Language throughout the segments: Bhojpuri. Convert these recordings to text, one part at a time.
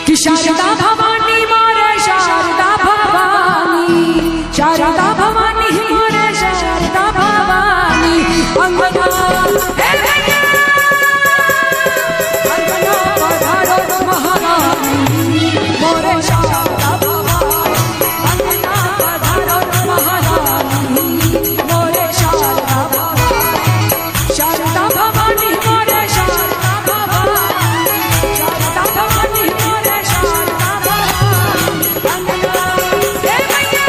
कि शारदा भवानी मोरे शारदा भवानी, शारदा भवानी मोरे शारदा भवानी। अंगना अंगना पधारो महारानी मोरे शारदा भवानी, अंगना पधारो महारानी मोरे शारदा भवानी, शारदा भवानी मोरे शारदा भवानी, शारदा भवानी मोरे शारदा भवानी। अंगना हे मैया।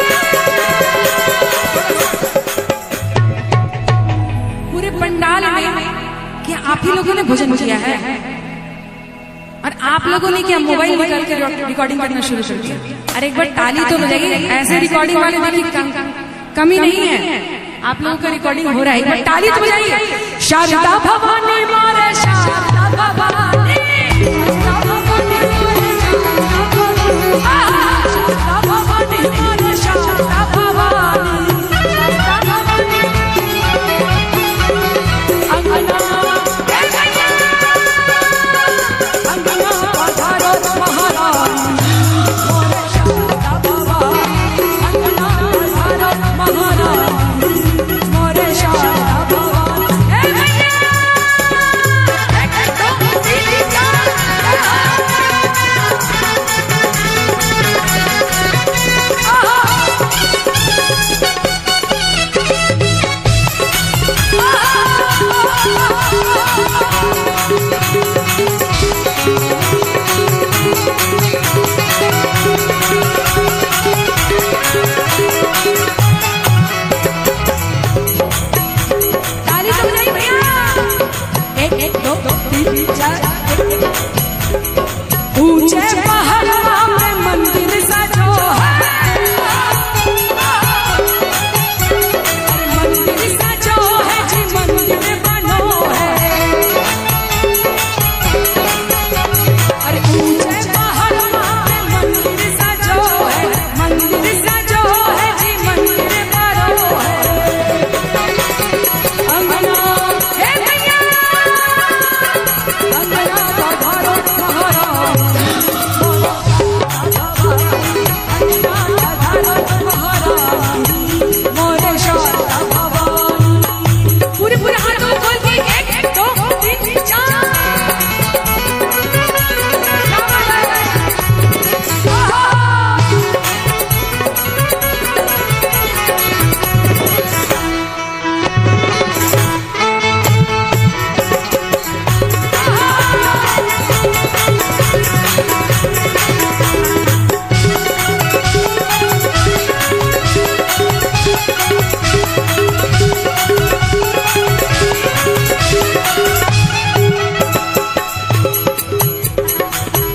पूरे पंडाल में क्या आप ही लोगों ने भोजन किया है? और आप लोगों ने क्या मोबाइल निकाल के रिकॉर्डिंग करना शुरू कर दिया? अरे एक बार ताली तो बजाइए। ऐसे रिकॉर्डिंग वाले देखिए कमी नहीं है, आप लोगों का रिकॉर्डिंग हो रहा है। एक बार ताली तो बजाइए। शारदा भवानी मोरे शारदा भवानी, शारदा भवानी मोरे शारदा भवानी, शारदा भवानी। अंगना अंगना पधारो महारानी मोरे शारदा भवानी, अंगना पधारो महारानी मोरे शारदा भवानी। हे मैया एक दो तीन चार। ताली तो बजाइए भैया। एक दो तीन चार। ऊंचे पहाड़ों में मंदिर सजो है, मंदिर सजो है जी, मंदिर बनो है। अरे ऊंचे पहाड़ों में मंदिर सजो है, मंदिर सजो है जी, मंदिर बनो है। अंगना हे मैया अंगना पधारो महारानी अंगना पधारो महारानी मोरे शारदा भवानी। पूरे पूरे हाथों खोल के एक दो तीन चार।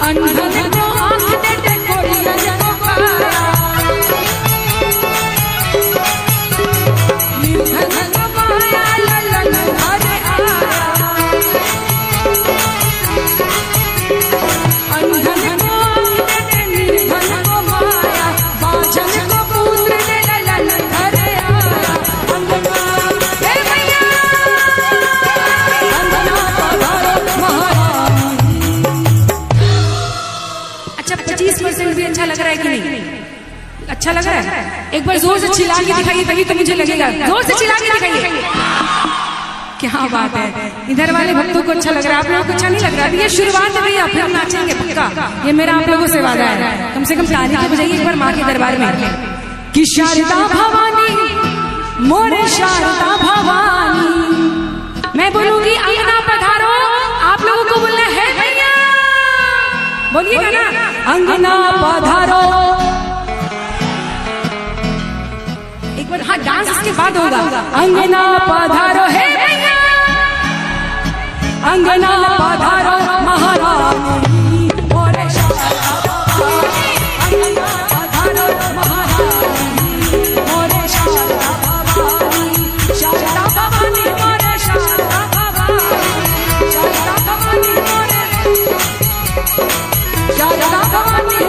अंधन को आँख देते कोरियन को काया, निर्धन को माया ललन घरे आया। अंधन को आँख देते निर्धन को माया, बाझन को पुत्र दे ललन घरे आया। अंगना हे मैया अंगना पधारो महारानी। अच्छा 25% भी अच्छा लग रहा है कि नहीं? अच्छा लग रहा है? एक बार जोर से चिल्ला के दिखाइए, तभी तो मुझे लगेगा। जोर से चिल्ला के दिखाइए। क्या बात है, इधर वाले भक्तों को अच्छा लग रहा है, आप लोगों को अच्छा नहीं लग रहा? ये शुरुआत है भैया, फिर हम नाचेंगे पक्का। ये मेरा आप लोगों से वादा है। कम से कम ताली तो बजाइए एक बार माँ के दरबार में कि शारदा भवानी मोरे शारदा भवानी। मैं बोलूंगी अंगना पधारो, आप लोगों को बोलना है भैया, बोलिएगा ना। अंगना पधारो एक बार। हाँ डांस इसके बाद होगा। अंगना पधारो हे भैया, अंगना पधारो महारानी मोरे शारदा भवानी, अंगना पधारो महारानी मोरे शारदा भवानी, शारदा भवानी मोरे शारदा भवानी, शारदा भवानी मोरे शारदा भवानी।